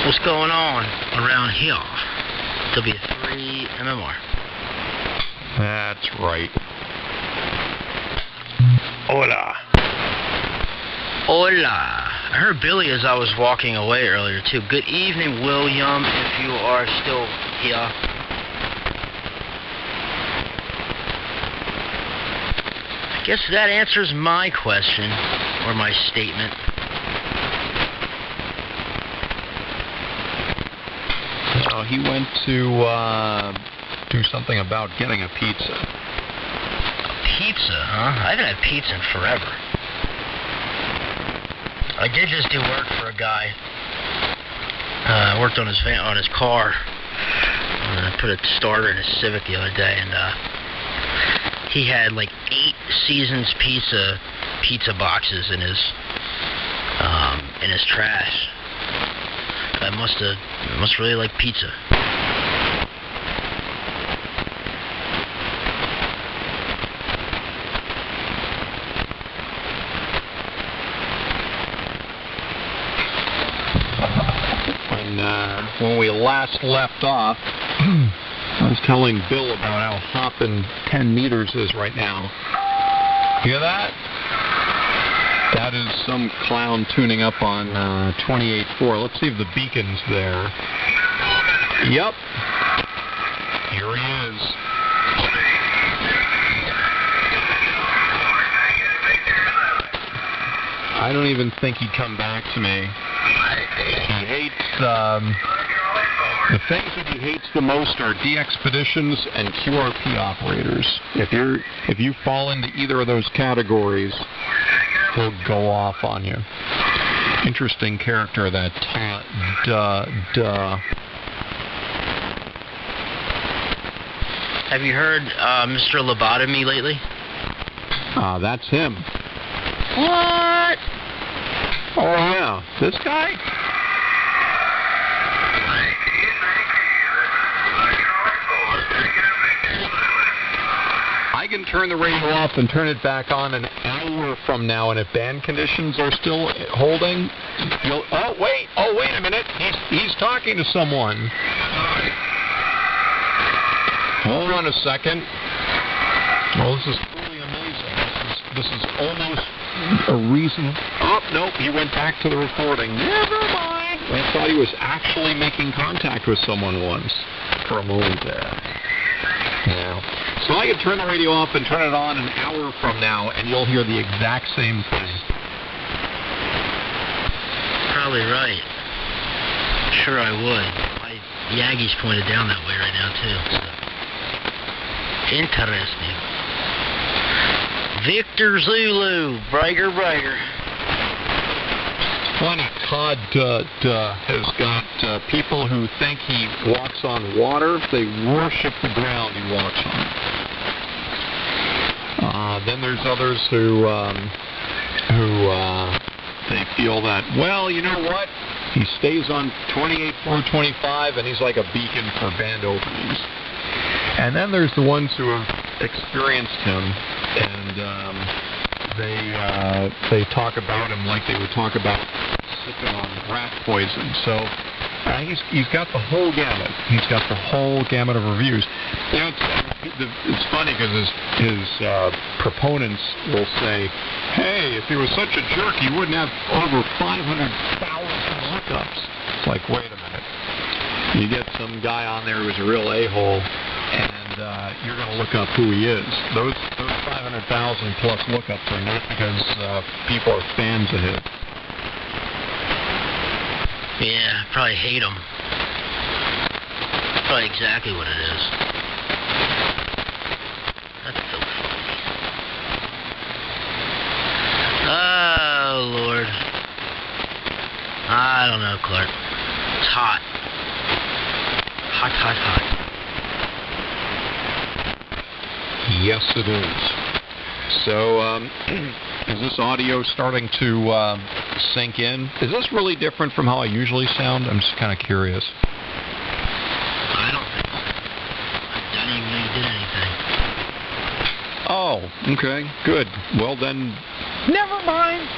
What's going on around here? W3MMR. That's right. Hola. Hola. I heard Billy as I was walking away earlier, too. Good evening, William, if you are still here. I guess that answers my question, or my statement. He went to do something about getting a pizza. A pizza, huh? I haven't had pizza in forever. I did just do work for a guy. I worked on his van, on his car. I put a starter in his Civic the other day, and he had like 8 Seasons pizza boxes in his trash. I must really like pizza. When we last left off, I was telling Bill about how hopping 10 meters is right now. Hear that? That is some clown tuning up on 28.4. Let's see if the beacon's there. Yep. Here he is. I don't even think he'd come back to me. He hates, the things that he hates the most are DXpeditions and QRP operators. If you fall into either of those categories, he'll go off on you. Interesting character, that Have you heard Mr. Lobotomy lately? That's him. What? Oh yeah, this guy? I can turn the radio off and turn it back on an hour from now, and if band conditions are still holding, oh wait a minute, he's talking to someone. Hold on a second. Oh, this is really amazing. This is almost a reason. Oh, nope, he went back to the recording. Never mind. I thought he was actually making contact with someone once for a moment there. Yeah. So I can turn the radio off and turn it on an hour from now, and you'll hear the exact same thing. Probably right. Sure I would. My Yaggy's pointed down that way right now, too. So. Interesting. Victor Zulu, Brighter. Funny, Todd has got people who think he walks on water. They worship the ground he walks on. Then there's others who they feel that, well, you know what? He stays on 28.425, and he's like a beacon for band openings. And then there's the ones who have experienced him, and they talk about him like they would talk about sipping on rat poison. So he's got the whole gamut. He's got the whole gamut of reviews. You know, it's funny because his proponents will say, "Hey, if he was such a jerk, he wouldn't have over 500,000 lookups." It's like, wait a minute. You get some guy on there who's a real a-hole, and you're going to look up who he is. Those 500,000 plus lookups are not because people are fans of his. Yeah, probably hate him. Probably exactly what it is. That's so funny. Oh, Lord. I don't know, Clark. It's hot. Hot. Yes, it is. So, is this audio starting to sink in? Is this really different from how I usually sound? I'm just kind of curious. I don't think so. I didn't even know you did anything. Oh, okay, good. Well then, never mind.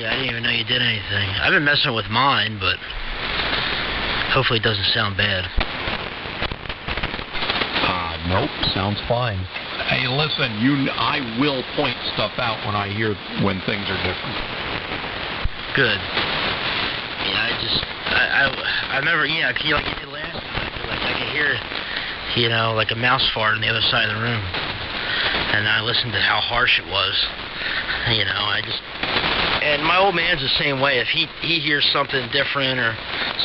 Yeah, I didn't even know you did anything. I've been messing with mine, but hopefully it doesn't sound bad. Nope, sounds fine. Hey, listen, I will point stuff out when I hear when things are different. Good. Yeah, I remember, like you did last time, I could hear, like a mouse fart on the other side of the room. And I listened to how harsh it was. And my old man's the same way. If he hears something different or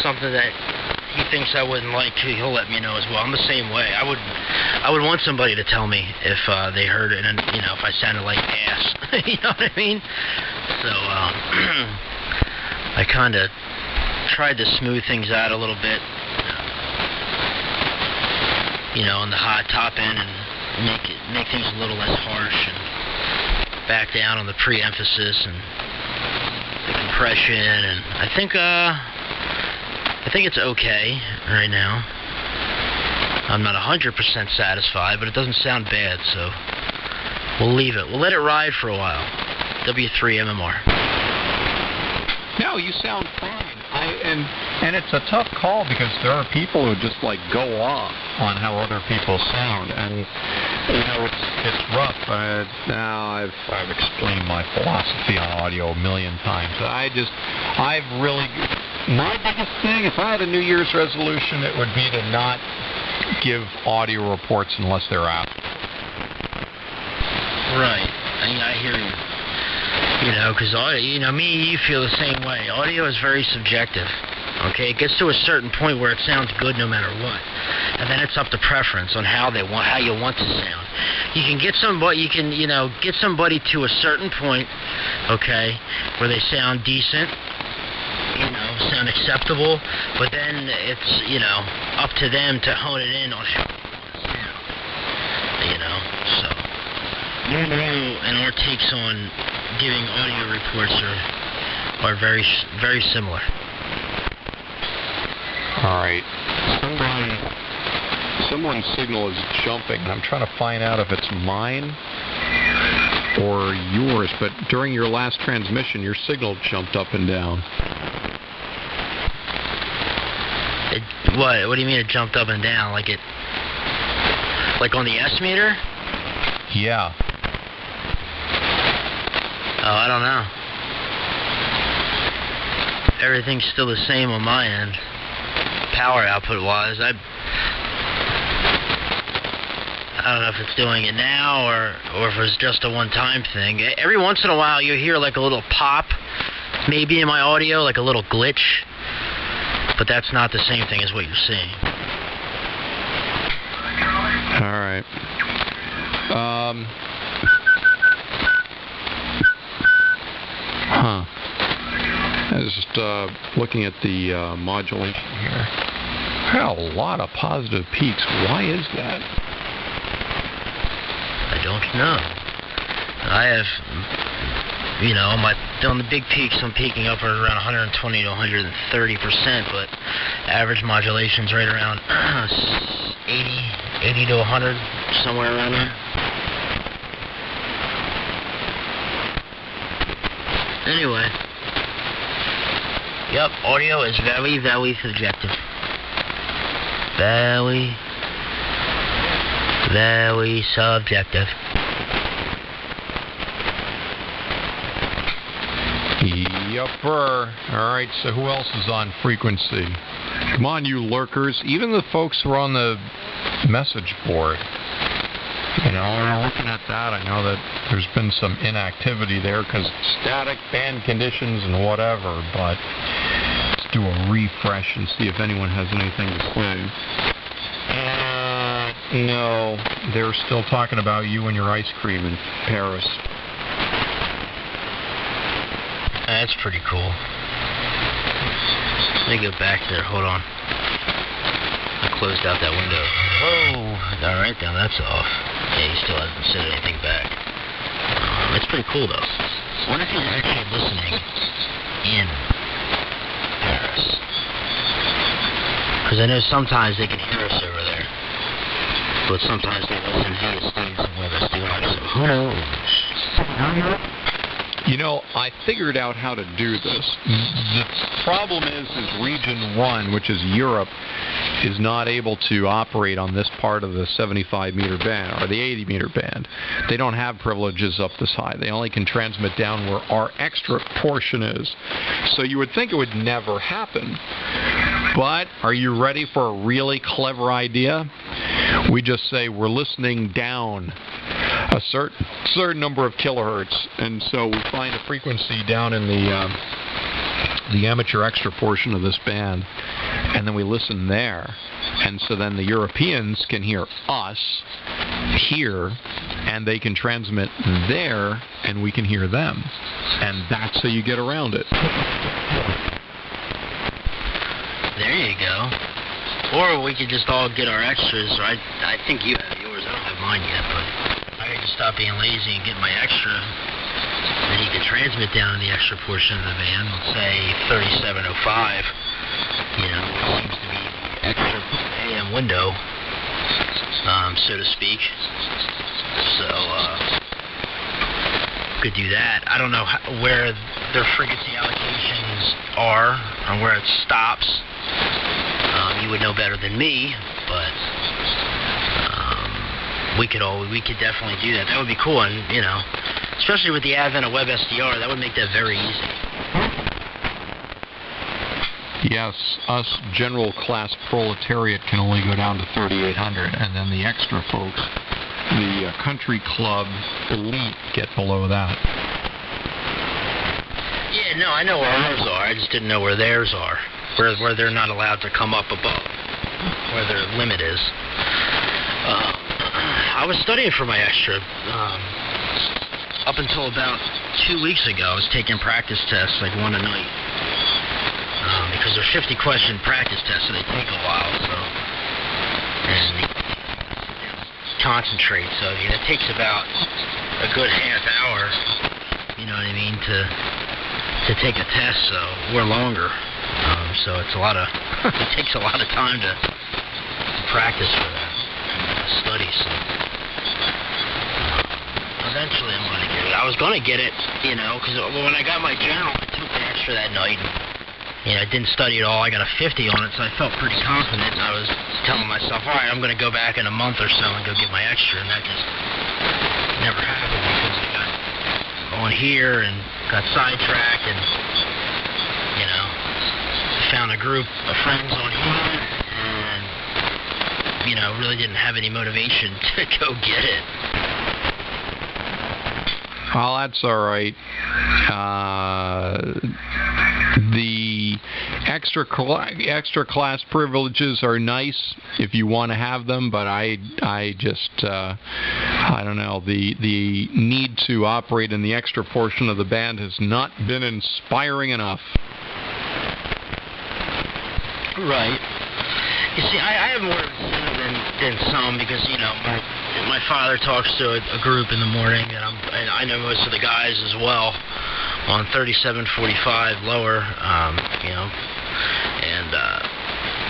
something that he thinks I wouldn't like, he'll let me know as well. I'm the same way. I would want somebody to tell me if they heard it, and if I sounded like ass. You know what I mean? So I kind of tried to smooth things out a little bit, on the high top end, and make things a little less harsh, and back down on the pre-emphasis and the compression, and I think it's okay right now. I'm not 100% satisfied, but it doesn't sound bad, so we'll leave it. We'll let it ride for a while. W3MMR. No, you sound fine. And it's a tough call because there are people who just go off on how other people sound, and it's rough. Now I've explained my philosophy on audio a million times. My biggest thing, if I had a New Year's resolution, it would be to not give audio reports unless they're out. Right. I hear you. Because you feel the same way. Audio is very subjective. Okay, it gets to a certain point where it sounds good no matter what, and then it's up to preference on how you want to sound. You can get somebody, get somebody to a certain point, okay, where they sound decent, sound acceptable, but then it's up to them to hone it in on how they want to sound. So and our takes on giving audio reports are very, very similar. All right. Someone's signal is jumping, and I'm trying to find out if it's mine or yours, but during your last transmission, your signal jumped up and down. What do you mean it jumped up and down? Like on the S meter? Yeah. Oh, I don't know. Everything's still the same on my end. Power output wise, I don't know if it's doing it now or if it's just a one-time thing. Every once in a while you hear like a little pop, maybe in my audio, like a little glitch, but that's not the same thing as what you're seeing. All right. I was just looking at the modulation here. I had a lot of positive peaks. Why is that? I don't know. I have, on the big peaks, I'm peaking up at around 120 to 130%, but average modulation's right around 80 to 100, somewhere around there. Anyway. Yep, audio is very, very subjective. Very, very subjective. Yupper. All right, so who else is on frequency? Come on, you lurkers. Even the folks who are on the message board. When I'm looking at that, I know that there's been some inactivity there because static, band conditions, and whatever, but let's do a refresh and see if anyone has anything to say. No, they're still talking about you and your ice cream in Paris. That's pretty cool. Let me go back there. Hold on. I closed out that window. Whoa! Alright, now that's off. Yeah, he still hasn't said anything back. It's pretty cool, though. I wonder if he's actually listening in Paris. Because I know sometimes they can hear us over there. But sometimes they listen via Steve's and with us doing so who knows? You know, I figured out how to do this. The problem is Region 1, which is Europe, is not able to operate on this part of the 75-meter band or the 80-meter band. They don't have privileges up this high. They only can transmit down where our extra portion is. So you would think it would never happen. But are you ready for a really clever idea? We just say we're listening down a certain number of kilohertz, and so we find a frequency down in the amateur extra portion of this band, and then we listen there, and so then the Europeans can hear us here, and they can transmit there, and we can hear them, and that's how you get around it. There you go. Or we could just all get our extras. Or I think you have yours. I don't have mine yet, but I could just stop being lazy and get my extra. Then you can transmit down in the extra portion of the band. Let's say 3705. You know, it seems to be the extra AM window, so to speak. So could do that. I don't know where their frequency allocations are or where it stops. You would know better than me, but we could definitely do that. That would be cool, and you know, especially with the advent of WebSDR, that would make that very easy. Yes, us general class proletariat can only go down to 3,800, and then the extra folks, the country club elite, get below that. Yeah, no, I know where ours are. I just didn't know where theirs are. Where they're not allowed to come up above, where their limit is. I was studying for my extra. Up until about 2 weeks ago, I was taking practice tests, like one a night. Because they're 50-question practice tests, so they take a while. So, and concentrate. So it takes about a good half hour. You know what I mean, to take a test. So we're longer. So it's a lot of it takes a lot of time to practice for that, to study. So eventually I'm gonna get it. I was gonna get it, you know, because when I got my general, I took the extra that night. And, you know, I didn't study at all. I got a 50 on it, so I felt pretty confident. And I was telling myself, all right, I'm gonna go back in a month or so and go get my extra, and that just never happened because I got on here and got sidetracked and, you know, found a group of friends on here and, you know, really didn't have any motivation to go get it. Well, that's all right. The extra class privileges are nice if you want to have them, but I don't know. The need to operate in the extra portion of the band has not been inspiring enough. Right. You see, I have more incentive than some because, you know, my father talks to a group in the morning, and I know most of the guys as well on 3745 lower, you know, and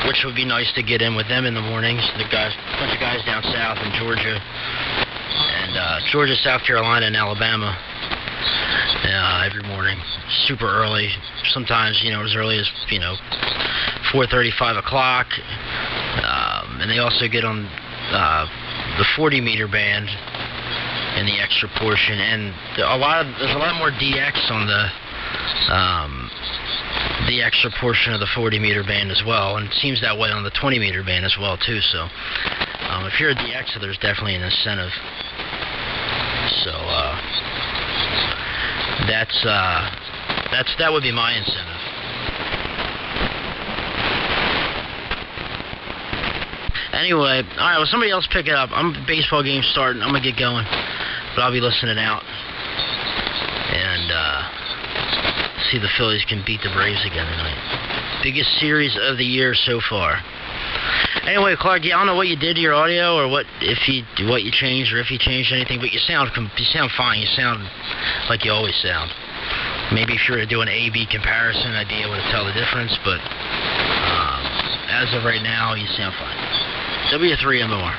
which would be nice to get in with them in the mornings. The guys, a bunch of guys down south in Georgia, and Georgia, South Carolina, and Alabama. Every morning, super early. Sometimes, you know, as early as, you know, 4:30, 5 o'clock. And they also get on the 40-meter band in the extra portion, and there's a lot more DX on the extra portion of the 40-meter band as well, and it seems that way on the 20-meter band as well too. So, if you're a DX, there's definitely an incentive. So, that would be my incentive. Anyway, all right, well, somebody else pick it up. Baseball game starting. I'm going to get going, but I'll be listening out and see the Phillies can beat the Braves again tonight. Biggest series of the year so far. Anyway, Clark, I don't know what you did to your audio or what you changed or if you changed anything, but you sound fine. You sound like you always sound. Maybe if you were to do an A-B comparison, I'd be able to tell the difference, but as of right now, you sound fine. W3MMR.